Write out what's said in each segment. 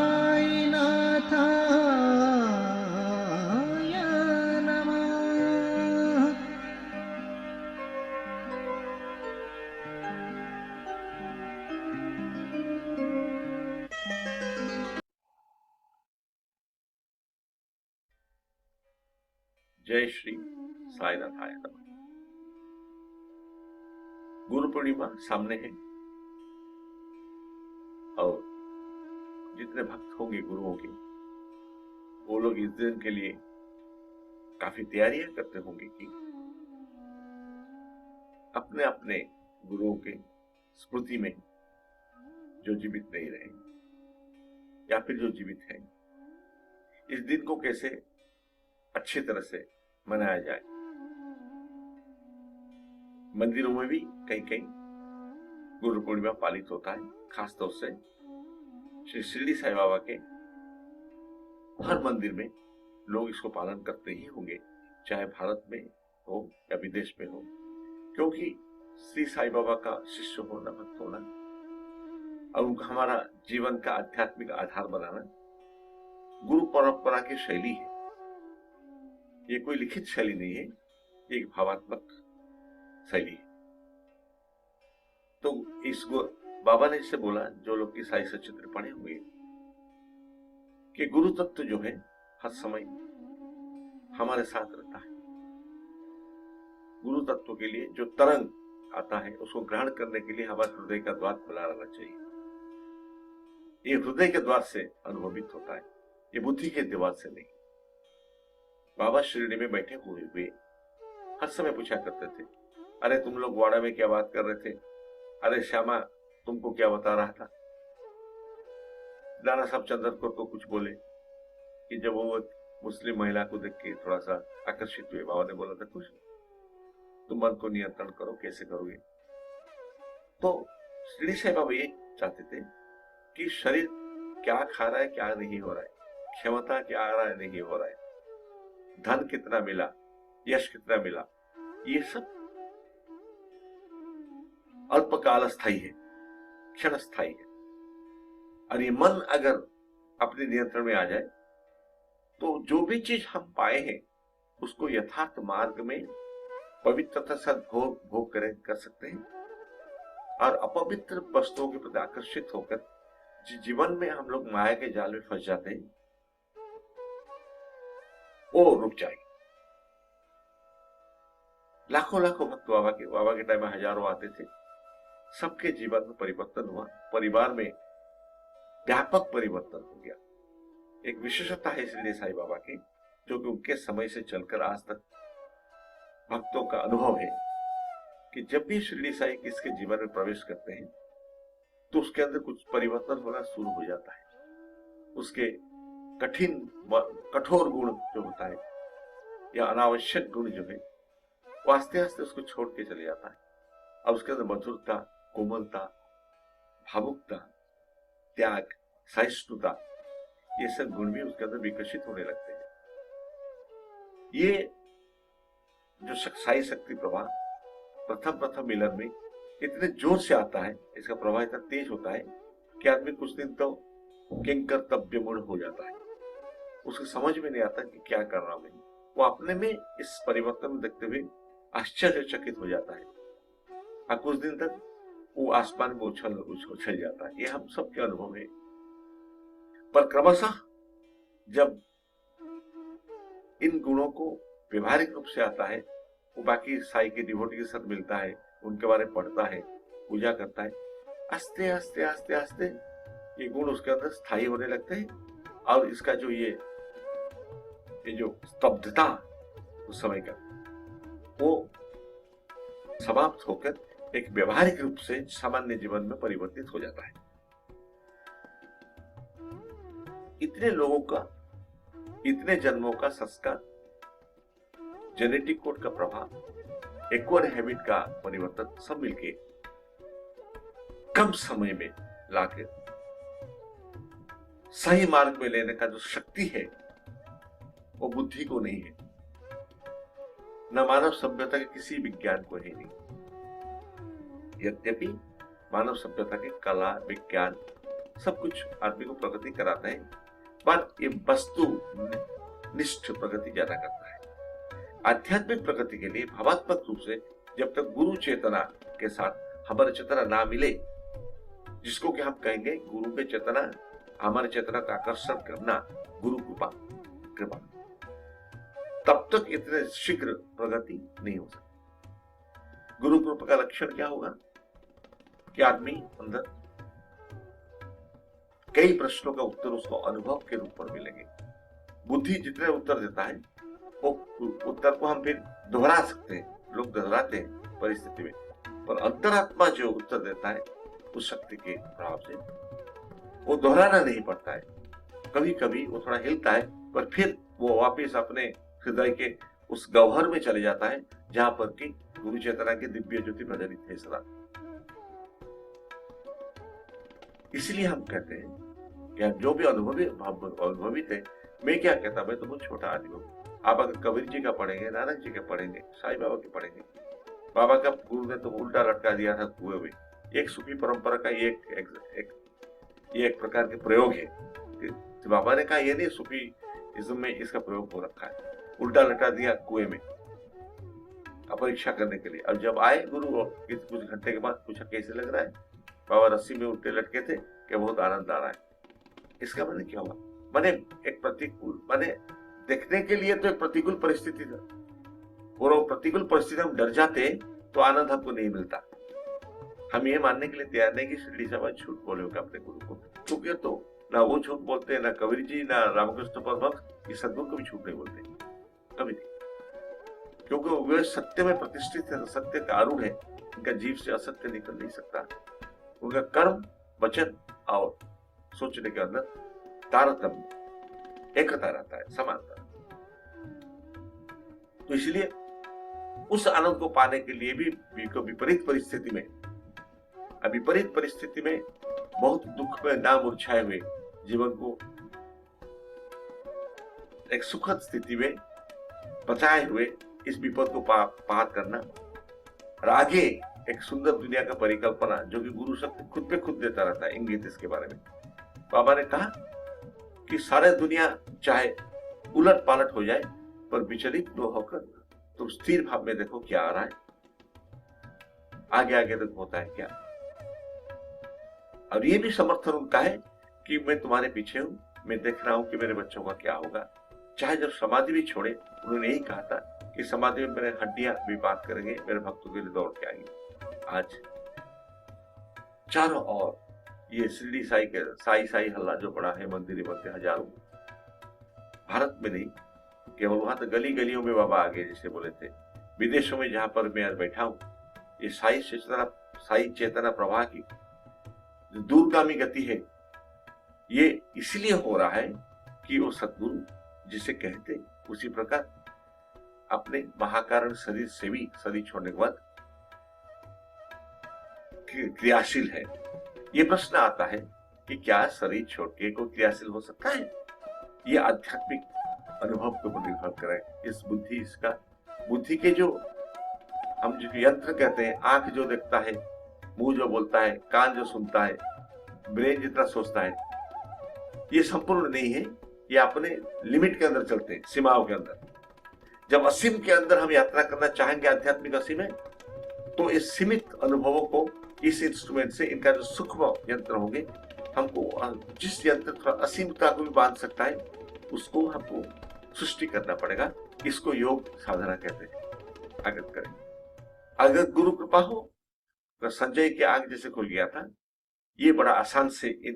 साईनाथाय नमः। जय श्री साईनाथाय नमः। गुरु पूर्णिमा सामने है और जितने भक्त होंगे गुरुओं के, वो लोग इस दिन के लिए काफी तैयारियां करते होंगे कि अपने अपने गुरुओं के स्मृति में जो जीवित नहीं रहे या फिर जो जीवित हैं, इस दिन को कैसे अच्छी तरह से मनाया जाए। मंदिरों में भी कहीं कहीं गुरु पूर्णिमा पालित होता है। खासतौर से श्री शिरडी साईं बाबा के हर मंदिर में लोग इसको पालन करते ही होंगे, चाहे भारत में हो या विदेश में हो, क्योंकि श्री साईं बाबा का शिष्य होना, भक्त होना और उनका हमारा जीवन का आध्यात्मिक आधार बनाना गुरु परंपरा की शैली है। ये कोई लिखित शैली नहीं है, ये एक भावात्मक शैली है। तो इस बाबा ने इससे बोला, जो लोग की साई सचित्र पढ़े हुए, कि गुरु तत्व जो है हर समय हमारे साथ रहता है। गुरु तत्व के लिए जो तरंग आता है उसको ग्रहण करने के लिए हमारे हृदय का द्वार खुला रहना चाहिए। ये हृदय के द्वार से अनुभवित होता है, ये बुद्धि के द्वार से नहीं। बाबा शिरडी में बैठे हुए हर समय पूछा करते थे, अरे तुम लोग वाड़ा में क्या बात कर रहे थे, अरे श्यामा तुमको क्या बता रहा था। नाना साहब चंद्रपुर को कुछ बोले कि जब वो मुस्लिम महिला को देख के थोड़ा सा आकर्षित हुए, बाबा ने बोला था कुछ तुम मन को नियंत्रण करो, कैसे करोगे। तो शिरडी साईं बाबा ये चाहते थे कि शरीर क्या खा रहा है, क्या नहीं हो रहा है, क्षमता क्या आ रहा है, नहीं हो रहा है, धन कितना मिला, यश कितना मिला, ये सब अल्पकाल स्थायी है, क्षण स्थायी है। और ये मन अगर अपने नियंत्रण में आ जाए तो जो भी चीज हम पाए हैं उसको यथार्थ मार्ग में पवित्रता से भोग कर सकते हैं। और अपवित्र वस्तुओं के प्रति आकर्षित होकर जीवन में हम लोग माया के जाल में फंस जाते हैं, वो रुक जाएगी। लाखों लाखों भक्त बाबा के टाइम में हजारों आते थे, सबके जीवन में परिवर्तन हुआ, परिवार में व्यापक परिवर्तन हो गया। एक विशेषता है शिरडी साईं बाबा की, जो कि उनके समय से चलकर आज तक भक्तों का अनुभव है कि जब भी शिरडी साईं किसके जीवन में प्रवेश करते हैं तो उसके अंदर कुछ परिवर्तन होना शुरू हो जाता है। उसके कठोर गुण जो होता है या अनावश्यक गुण जो है, वो आस्ते आस्ते उसको छोड़ के चले जाता है और उसके अंदर मधुरता, कोमलता, भावुकता, त्याग, सहिष्णुता, ये सब गुण भी उसके अंदर विकसित होने लगते हैं। ये जो साई शक्ति प्रवाह प्रथम मिलन में इतने जोर से आता है, इसका प्रवाह इतना तेज होता है कि आदमी कुछ दिन तो किंकर्तव्य मूढ़ हो जाता है, उसको समझ में नहीं आता कि क्या कर रहा हूं मैं। वो अपने में इस परिवर्तन में देखते हुए आश्चर्यचकित हो जाता है और कुछ दिन तक वो आसमान में उछल जाता है। ये हम सबके अनुभव है। पर क्रमशः जब इन गुणों को व्यवहारिक रूप से आता है, वो बाकी साई के डिवोटी के साथ मिलता है, उनके बारे में पढ़ता है, पूजा करता है, आस्ते आस्ते आस्ते आस्ते ये गुण उसके अंदर स्थायी होने लगते हैं और इसका जो ये जो स्तब्धता उस समय का, वो समाप्त होकर एक व्यवहारिक रूप से सामान्य जीवन में परिवर्तित हो जाता है। इतने लोगों का, इतने जन्मों का संस्कार, जेनेटिक कोड का प्रभाव, एक्वायर हैबिट का परिवर्तन सब मिलके कम समय में लाकर सही मार्ग में लेने का जो शक्ति है वो बुद्धि को नहीं है, न मानव सभ्यता के किसी विज्ञान को है नहीं। यद्यपि मानव सभ्यता के कला, विज्ञान, सब कुछ आदमी को प्रगति कराता है, पर ये वस्तु निष्ठ प्रगति ज्यादा करता है। आध्यात्मिक प्रगति के लिए भावात्मक रूप से जब तक गुरु चेतना के साथ हमारी चेतना ना मिले, जिसको कि हम कहेंगे गुरु के चेतना, हमारे चेतना का आकर्षण करना गुरु कृपा, तब तक इतने शीघ्र प्रगति नहीं हो सकती। गुरु कृपा का लक्षण क्या होगा कि आदमी अंदर कई प्रश्नों का उत्तर उसको अनुभव के रूप में मिलेंगे। बुद्धि जितने उत्तर देता है वो उत्तर को हम फिर दोहरा सकते हैं, लोग दोहराते हैं परिस्थिति में, पर अंतरात्मा जो उत्तर देता है उस शक्ति के प्रभाव से वो दोहराना नहीं पड़ता है। कभी कभी वो थोड़ा हिलता है, पर फिर वो वापस अपने हृदय के उस गह्वर में चले जाता है जहां पर कि गुरु चेतना की दिव्य ज्योति प्रज्वलित है सदा। इसलिए हम कहते हैं कि आप जो भी अनुभवी थे, मैं क्या कहता, मैं तो बहुत छोटा आदमी हूँ। आप अगर कबीर जी का पढ़ेंगे, नानक जी का पढ़ेंगे, साईं बाबा के पढ़ेंगे, बाबा का गुरु ने तो उल्टा लटका दिया था कुएं में। एक सूफी परंपरा का ये एक प्रकार के प्रयोग है। तो बाबा ने कहा ये नहीं, सूफी इज्म में इसका प्रयोग हो रखा है, उल्टा लटका दिया कुएं में परीक्षा करने के लिए। अब जब आए गुरु कुछ घंटे के बाद पूछा कैसे लग रहा है, बाबा रस्सी में उल्टे लटके थे कि बहुत आनंद आ रहा है। इसका मैंने क्या हुआ, मैंने एक प्रतिकूल, मैंने देखने के लिए तो एक प्रतिकूल परिस्थिति था, और वो प्रतिकूल परिस्थिति हम डर जाते तो आनंद हमको नहीं मिलता। हम ये मानने के लिए तैयार नहीं कि शिरडी साहब झूठ बोले होगा अपने गुरु को, क्योंकि तो ना वो झूठ बोलते, ना कबीर जी, ना रामकृष्ण परमहंस, ये सदगुरु कभी झूठ नहीं बोलते, कभी नहीं, क्योंकि वे सत्य में प्रतिष्ठित है, सत्य का आरूढ़ है, उनका जीव से असत्य निकल नहीं सकता। उनका कर्म, वचन और सोचने के अंदर तारतम्य, एकता रहता है, समानता। तो इसलिए उस आनंद को पाने के लिए भी विपरीत परिस्थिति में बहुत दुख में ना मुरझाए हुए जीवन को एक सुखद स्थिति में बचाए हुए इस विपद को पार करना और आगे एक सुंदर दुनिया का परिकल्पना, जो कि गुरु शक्ति खुद पे खुद देता रहता है इंगित इसके बारे में। बाबा ने कहा कि सारे दुनिया चाहे उलट पालट हो जाए, पर विचलित न होकर तुम स्थिर भाव में देखो क्या आ रहा है, आगे आगे तक होता है क्या। और ये भी समर्थन उनका है कि मैं तुम्हारे पीछे हूं, मैं देख रहा हूं कि मेरे बच्चों का क्या होगा। चाहे जब समाधि भी छोड़े, उन्होंने यही कहा था कि समाधि में मेरे हड्डियां भी बात करेंगे, मेरे भक्तों के लिए दौड़ के आएंगे। आज चारों ओर ये शिरडी साई हल्ला जो पड़ा है, मंदिर बनते हजारों, भारत में नहीं केवल, वहां तो गली गलियों में बाबा आगे जैसे बोले थे, विदेशों में जहां पर मैं बैठा हूं, ये साई चेतना प्रवाह की जो दूरगामी गति है, ये इसलिए हो रहा है कि वो सद्गुरु जिसे कहते उसी प्रकार अपने महाकारण शरीर छोड़ने के बाद क्रियाशील है। ये प्रश्न आता है कि क्या शरीर छोड़ के कोई क्रियाशील हो सकता है? ये आध्यात्मिक अनुभव के ऊपर निर्भर करे। इस बुद्धि के जो हम जो यंत्र कहते हैं, आंख जो देखता है, मुंह जो बोलता है, कान जो सुनता है, ब्रेन जितना सोचता है, ये संपूर्ण नहीं है। ये अपने लिमिट के अंदर चलते हैं, सीमाओं के अंदर। जब असीम के अंदर हम यात्रा करना चाहेंगे, आध्यात्मिक असीम है, तो इस सीमित अनुभवों को इस इंस्ट्रूमेंट से, इनका जो सूक्ष्म यंत्र होंगे, हमको जिस यंत्र थोड़ा असीमता को भी बांध सकता है, उसको हमको सृष्टि करना पड़ेगा। इसको योग साधना कहते हैं। आगत करें, अगर गुरु कृपा हो तो संजय की आंख जैसे खुल गया था, ये बड़ा आसान से ये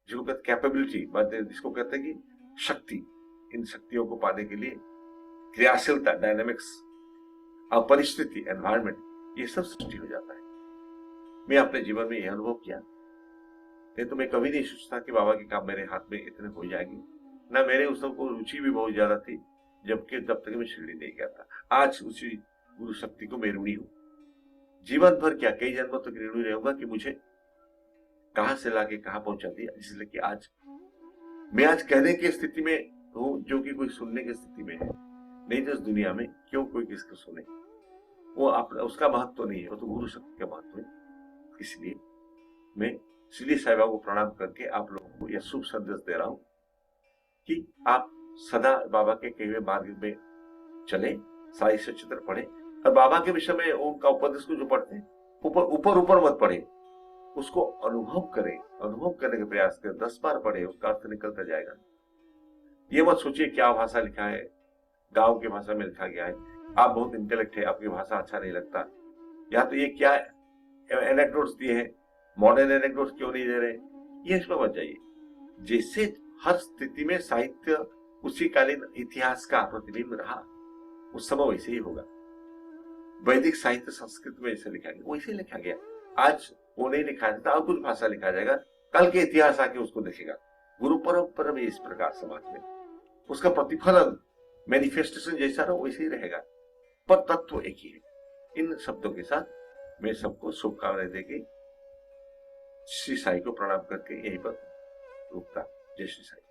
जिसको कहते कैपेबिलिटी, जिसको कहते हैं कि शक्ति, इन शक्तियों को पाने के लिए क्रियाशीलता, डायनामिक्स, परिस्थिति, एनवायरमेंट, ये सब सृष्टि हो जाता है। मैं अपने जीवन में यह अनुभव किया, नहीं तो मैं कभी नहीं सोचता कि बाबा के काम मेरे हाथ में इतने हो जाएंगे। ना मेरे उस सबको रुचि भी बहुत ज्यादा थी, जबकि तब तक मैं शिरडी नहीं गया था। आज उसी गुरु शक्ति को मैं ऋणी हूं, जीवन भर क्या कई जन्मों तक ऋणी रहूंगा कि मुझे कहां से लाके कहां पहुंचा दिया। इसलिए कि आज मैं कहने की स्थिति में हूं, जो कि कोई सुनने की स्थिति में है नहीं। तो इस दुनिया में क्यों कोई किसको सुने, वो उसका महत्व नहीं है, वो तो गुरु शक्ति का महत्व है। इसलिए मैं शिरडी साई बाबा को प्रणाम करके आप लोगों को यह शुभ संदेश दे रहा हूं कि आप सदा बाबा के कहे हुए मार्ग में चले, साई सचित्र पढ़े, और बाबा के विषय में उनका उपदेश को जो पढ़ते हैं ऊपर ऊपर मत पढ़े, उसको अनुभव करें, अनुभव करने का प्रयास करें। 10 बार पढ़े, उसका अर्थ निकलता जाएगा। ये मत सोचिए क्या भाषा लिखा है, गांव की भाषा में लिखा गया है, आप बहुत इंटेलेक्ट है, आपकी भाषा अच्छा नहीं लगता, या तो ये क्या एनेक्डोट्स दिए हैं, मॉडर्न एनेक्डोट्स क्यों नहीं दे रहे, ये इसमें मत जाइए। जैसे हर स्थिति में साहित्य उसी कालीन इतिहास का प्रतिबिंब रहा, उस समय वैसे ही होगा। वैदिक साहित्य संस्कृत में जैसे लिखा गया वैसे लिखा गया। आज वो नहीं लिखा जाता, और कुछ भाषा लिखा जाएगा, कल के इतिहास आके उसको देखेगा। गुरु परंपरा में इस प्रकार समाज में उसका प्रतिफलन मैनिफेस्टेशन जैसा रहा वैसे ही रहेगा, पर तत्व एक ही है। इन शब्दों के साथ मैं सबको शुभकामनाएं देके श्री साई को प्रणाम करके यहीं पर रुकता। जय श्री साई।